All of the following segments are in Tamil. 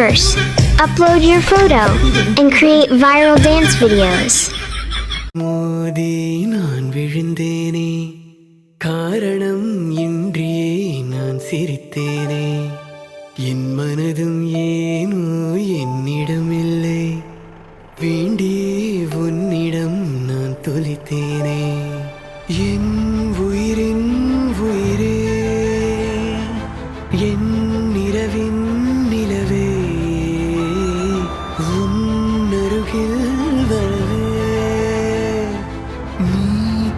verse, upload your photo, and create viral dance videos. மோதி நான் விழுந்தேனே, காரணம் இன்றியே நான் சிரித்தேனே. என் மனதும் ஏனோ என்னிடமில்லை, வேண்டியே உன்னிடம் நான் தொலைத்தேனே. என் உயிரின் உயிரே, என் நிலவின் நிலவே, உன் அருகில் வரவே நீ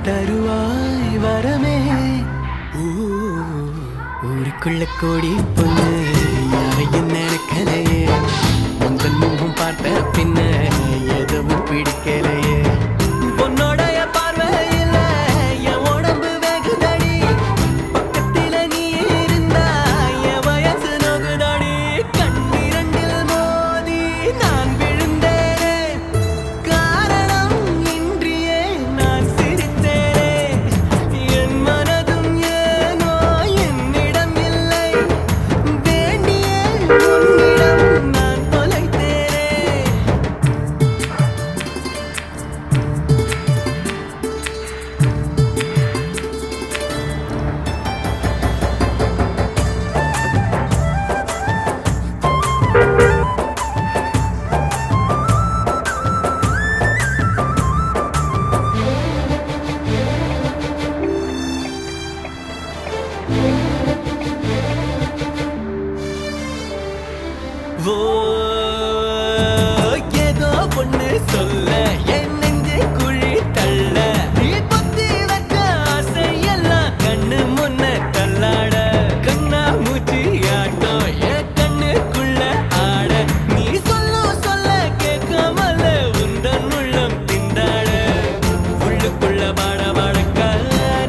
தருவாய் வரமே. ஊருக்குள்ள கோடி பொண்ணு யாரையும் நினைக்கலையே, உங்கள் முகம் பார்த்த பின்ன எதுவும் பிடிக்கலையே. பொன்னோடைய பார்வையில் என் உடம்பு வெகுதடி, பக்கத்தில் நீ இருந்தா என் வயசு நோகுதடி. கண்ணிரண்டில் மோதி நான் விழுந்தேனே, காரணம் இன்றியே நான் சிரித்தேனே. என் மனதும் ஏனோ என்னிடம் இல்லை, வேண்டியே உன்னிடம் நான் தொலைத்தேனே. ஓ, ஏதோ ஒண்ணு சொல்ல என் நெஞ்சை குழி தள்ள, நீ பொத்தி வச்ச ஆசை எல்லாம் கண்ணு முன்ன தள்ளாட. கண்ணா மூச்சி ஆட்டம் என் கண்ணுக்குள்ள ஆட, நீ சொல்ல கேட்காமல உந்தன் உள்ளம் திண்டாட. உள்ளுக்குள்ள பாட பாடக்க,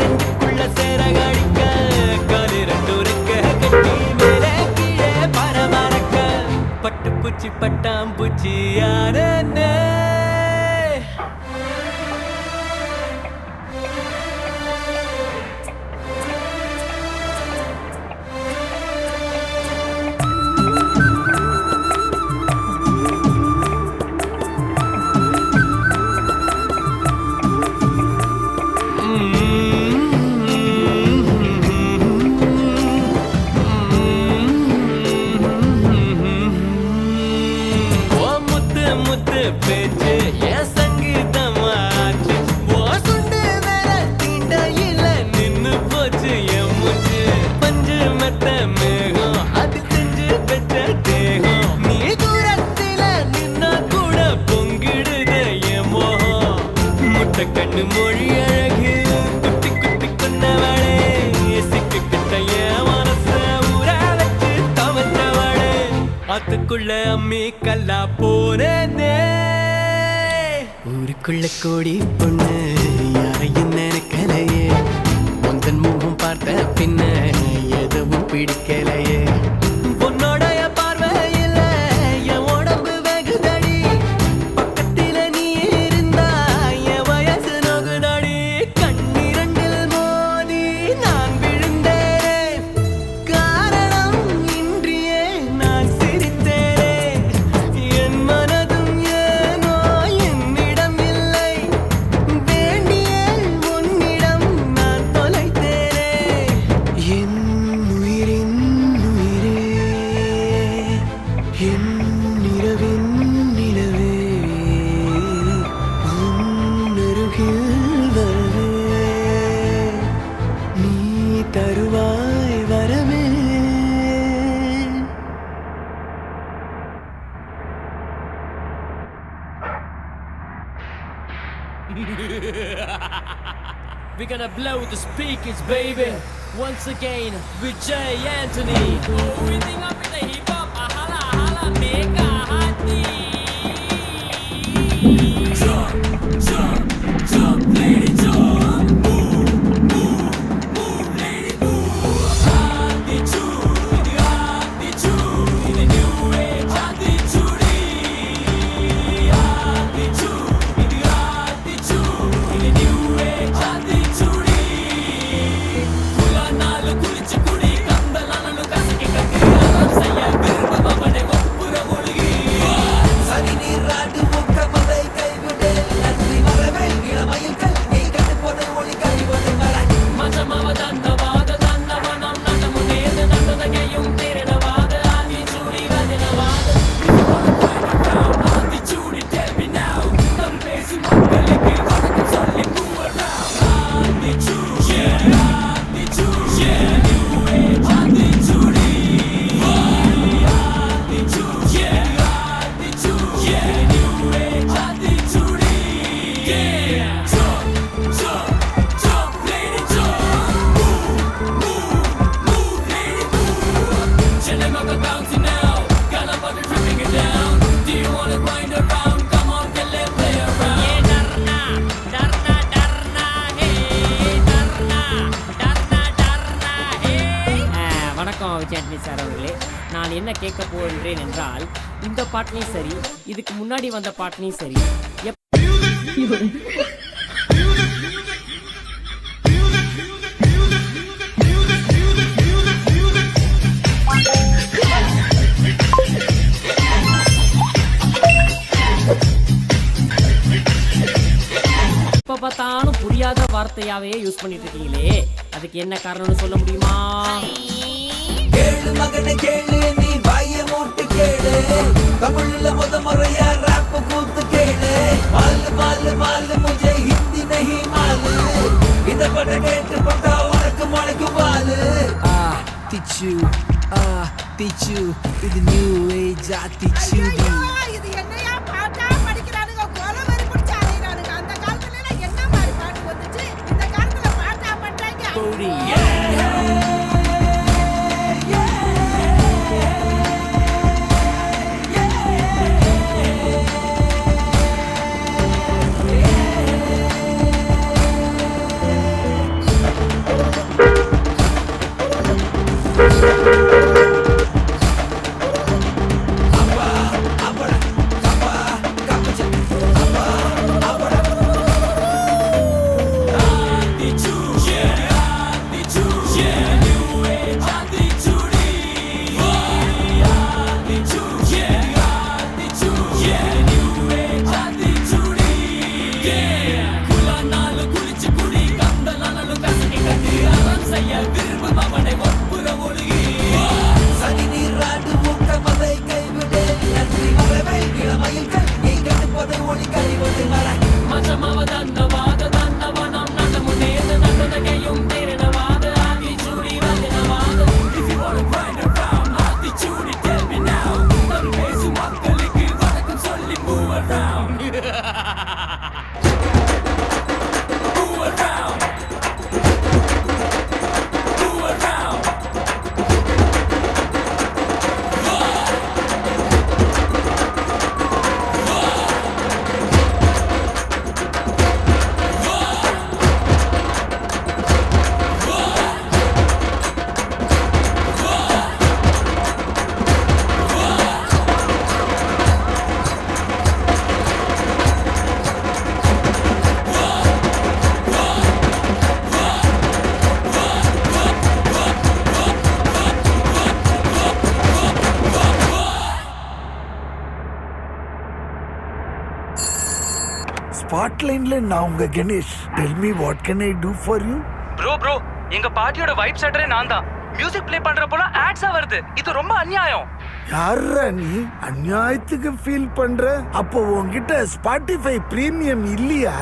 நெஞ்சுக்குள்ள சேர காடிக்க, காலு ரெண்டு ரெக்க கட்டி மேலே கீழே பரபரக்க, பட்டுப்பூச்சி பட்டாம்பூச்சி யாரே. முத்து பேச்சு என் சங்கீதமாச்சு, ஓ சுண்டு வேற தீண்டையில நின்னு போச்சு என் மூச்சு. பஞ்சு மெத்த மேகம் அது செஞ்சு பெற்ற தேகம், நீ தூரத்தில நின்னா கூட பொங்கிடுது என் மோகம். முட்டை கண்ணு மொழி அழகு குட்டி குட்டி கொண்டவளே, சிக்கிட்ட என் மனச ஊற வச்சு தவற்றவளே. அதுக்குள்ள அம்மி கல்லா போனே. ஊருக்குள்ள கோடி பொண்ணு யாரையும் நினைக்கலையே, உந்தன் முகம் பார்த்த பின்ன எதுவும் பிடிக்கலையே. பொன்னோடைய பார்வையில் என் உடம்பு வெகுதடி, பக்கத்தில் நீ இருந்தா என் வயசு நோகுதடி. கண்ணிரண்டில் மோதி நான் விழுந்தேனே, காரணம் இன்றியே நான் சிரித்தேனே. என் மனதும் ஏனோ என்னிடம் இல்லை, வேண்டியே உன்னிடம் நான் தொலைத்தேனே. என் உயிரின் உயிரே, என் நிலவின் நிலவே, உன் அருகில் வரவே நீ தருவாய் வரமே. We're gonna blow the speakers, baby. Once again with Jay Anthony. Breathing up in the hip hop, ahala ahala, mega hati. Jump, jump, jump, lady, jump. Move, move, move, lady, move. Attitude, attitude, in a new age attitude. Attitude, attitude, in a new age attitude. குளிச்சு குடி கந்தலானு கசக்கி கட்டி செய்ய விரும்பவனை ஒப்புரவு கேட்க போகின்றேன் என்றால் இந்த பாட்டினையும் சரி, இதுக்கு முன்னாடி வந்த பாட்டினையும் சரி, எப்ப பார்த்தாலும் புரியாத வார்த்தையாவே யூஸ் பண்ணிட்டு இருக்கீங்களே, அதுக்கு என்ன காரணம்னு சொல்ல முடியுமா? கேளு மகனே கேளு, நீ வாய மூட்டு கேளு, தமிழ்ல முறையா ராப் கூத்து கேளு, மாலு மாலு மாலு முझे हिंदी नहीं मालूम, இத பட கேட்டு பட்டா உனக்கு முளைக்கும் வாலு. திச்சு இது நியூ ஏஜ் திச்சு. இது என்னையா பாட்டா படிக்கிறானுங்க, கொலவெறி பிடிச்சு அலையறானுங்க. அந்த காலத்துல எல்லாம் என்ன மாதிரி பாட்டு வந்துச்சு, இந்த காலத்துல பாட்டா பண்றாங்க. ஸ்பாட்லைன்ல நான் உங்க Ganesh. Tell me what can I to for you? Bro எங்க பார்ட்டியோட வைப் செட்டரே நான் தான். மியூசிக் ப்ளே பண்றப்போல ஆட்ஸா வருது. இது ரொம்ப அநியாயம். யாரா நீ அநியாயத்துக்கு ஃபீல் பண்ற? அப்போ உன்கிட்ட ஸ்பாட்டிஃபை பிரீமியம் இல்லையா?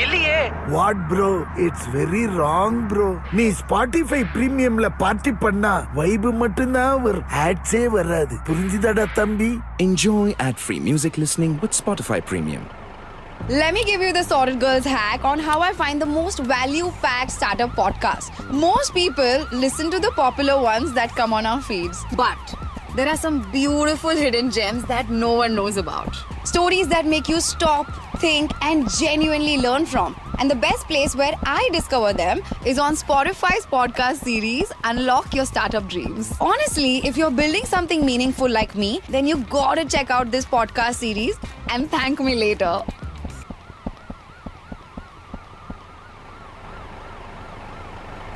இல்லையே. What bro, it's very wrong bro. நீ ஸ்பாட்டிஃபை பிரீமியம்ல பார்ட்டி பண்ணா வைப் மட்டும்தான் வரும், ஆட்ஸே வராது. புரிஞ்சுதாடா தம்பி? Enjoy ad-free music listening with Spotify Premium. Let me give you the Sorted Girls hack on how I find the most value-packed startup podcast. Most people listen to the popular ones that come on our feeds, but there are some beautiful hidden gems that no one knows about. Stories that make you stop, think, and genuinely learn from. And the best place where I discover them is on Spotify's podcast series, Unlock Your Startup Dreams. Honestly, if you're building something meaningful like me, then you gotta check out this podcast series and thank me later.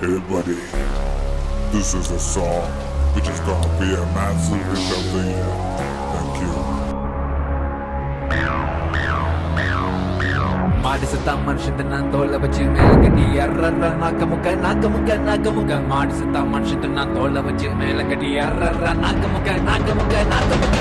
Hey buddy, this is a song which is gonna be a massive hit of the year. Thank you. மாடி சத்தா மனுஷன் நான் தோலை வச்சு மேல கட்டி அர்ற நாக்க முக்க மாடி சத்தா மனுஷன் நான் தோலை வச்சு மேல கட்டி அர்ற நாக்க முக்க அர்ற நாக்க முக்க நாக்க முக்க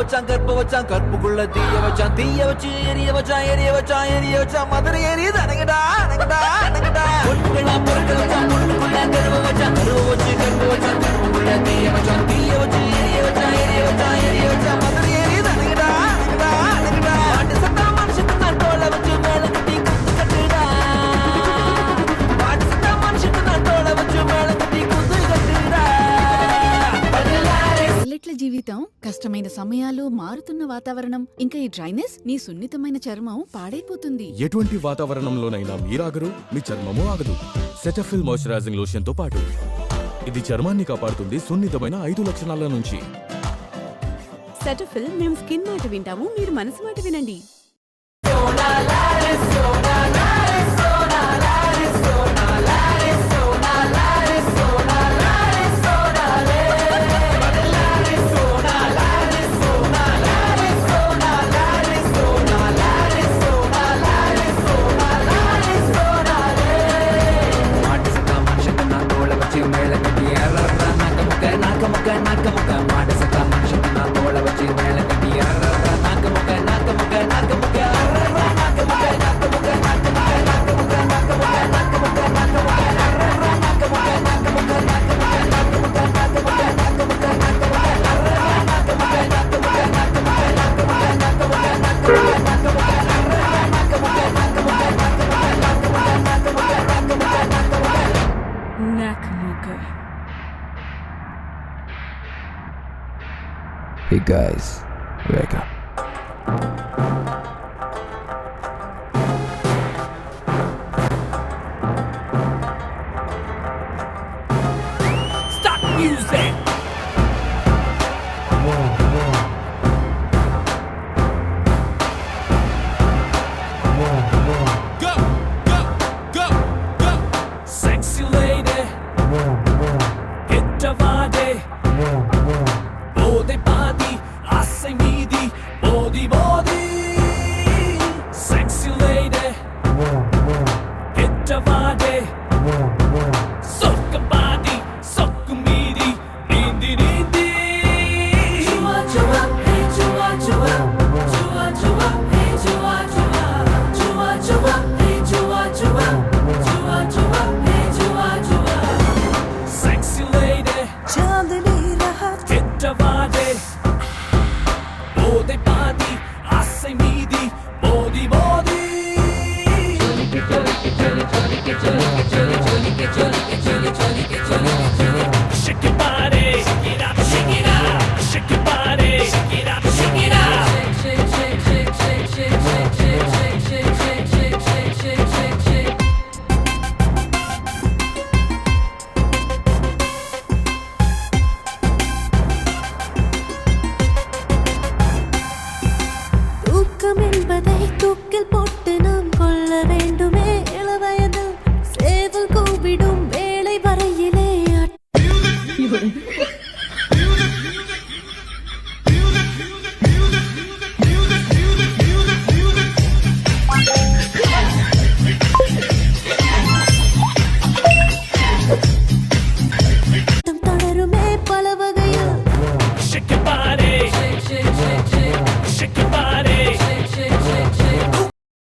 வச்சான் கற்ப வச்சான் கற்புக்குள்ள தீய வச்சான் தீய வச்சு எரிய வச்சான் எரிய வச்சான் எரிய வச்சான் மதுரை எரியுது அணங்கடா அணங்கடா அணங்கடா பொண்ணுகளா பொறுக்க வச்சான் பொண்ணுக்குள்ள கருவ வச்சான் கருவ வச்சு கற்ப வச்சான் கற்புக்குள்ள தீய வச்சான் தீய வச்சு எரிய வச்சான் எரிய வச்சான் எரிய வச்சான் மதுரை எரியுது அணங்கடா அணங்கடா அணங்கடா பாட்டு சத்தா மனுஷன் நான் தோலை வச்சு மேல கட்டி குத்து கட்டுடா பாட்டு சத்தா மனுஷன் நான் தோலை வச்சு மேல கட்டி குத்து கட்டுடா పల్లెట్ల జీవితం కష్టమైన సమయాలు మారుతున్న వాతావరణం ఇంకా ఈ డ్రైనెస్ నీ సున్నితమైన చర్మం పాడైపోతుంది. ఎటువంటి వాతావరణంలోనైనా మీరాగరు మీ చర్మము ఆగదు. సెటఫిల్ మాయిశ్చరైజింగ్ లోషన్ తో పాటు ఇది చర్మాన్ని కాపాడుతుంది సున్నితమైన 5 లక్షణాల నుంచి. సెటఫిల్ మేము స్కిన్ మాట వింటాము, మీరు మనసు మాట వినండి. Hey guys, wake up. Stop music! Go, go, go, go! Sexy lady, get a body. Body, body, assai meedi, body, body. Sexy lady, get a body. Sokka body, sokku meedi, needi, needi. Chua, chua, hey, chua, chua. Chua, chua, hey, chua, chua. Chua, chua, hey, chua, chua. Chua, chua, hey, chua, chua. Sexy lady, get a body. Body, body, assai meedi, body, body. Shake your body, shake it up, shake it up. Shake your body, shake it up, shake it up. Shake, shake, shake, shake, shake, shake, shake, shake, shake, shake, shake, shake, shake, shake, shake. தூக்கம் என்பதை தூக்கில் போட்டு நாம் கொள்ள வேண்டுமே. இளவயதில் சேவல் கூவிடும் வேளை வரையிலே